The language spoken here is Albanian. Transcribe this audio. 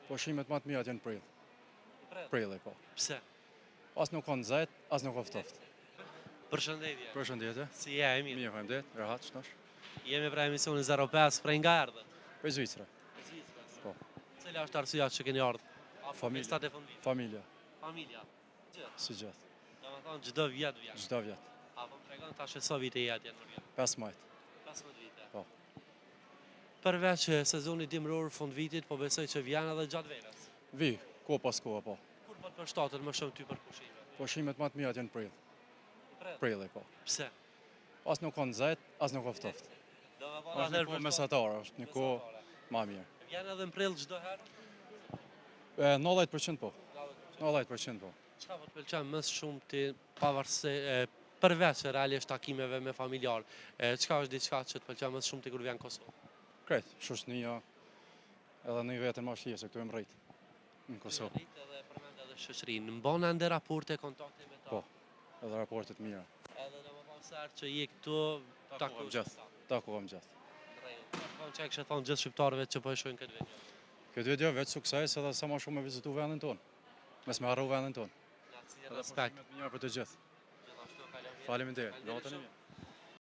Pushimet më të mira janë prill. Prilli, po. Pse? As nuk ka nxehtë, as nuk ka ftoftë. Përshëndetje. Përshëndetje. Si je, mirë? Mirë, faleminderit. Rehat, shtash. Jemi pra emisionin 05, prej nga erdhe? Për Zvicra. Po. Cila është arsyeja që keni ardhur? Familja. Festat e fundit. Familja, Familja. Gjithë. si gjithë. Domethënë çdo vit vjen. Çdo vjet. Apo më tregon tash sa vite jetë janë më vjen? 15. 15 vite. Po. Përveç sezonit dimror fund vitit, po besoj që vjen edhe gjatë verës. Vi, ko pas koha, po. Kur po të përshtatet më shumë ty për pushime? Pushimet më të mira janë prill. Prilli, po. Pse? As nuk ka nxehtë, as nuk ka ftoftë. Domethënë Është një kohë mesatare, është një kohë më mirë. Vjen edhe në prill çdo herë? 90% po. 90% po. Çka po të pëlqen më shumë ti pavarësisht përveç realisht takimeve me familjar, çka është diçka që të pëlqen më shumë ti kur vjen në Kosovë? Krejt, shoqënia edhe në vetën më shtje se këtu e mrejt në Kosovë. Rrit edhe përmend edhe shoqërinë. Mbon ende raporte, kontakte me ta. Po. Edhe raportet mira. Edhe domethënë sa herë që je këtu Takohem gjithë. Takohem gjithë. Po çka kishe thonë gjithë shqiptarëve që po e shohin këtë video. Këtë video vetë sukses edhe sa më shumë me vizitu vendin tonë. Mes me harru vendin tonë. Respekt. Pushimet mira për të gjithë. Gjithashtu kalon. Faleminderit. Natën e mirë.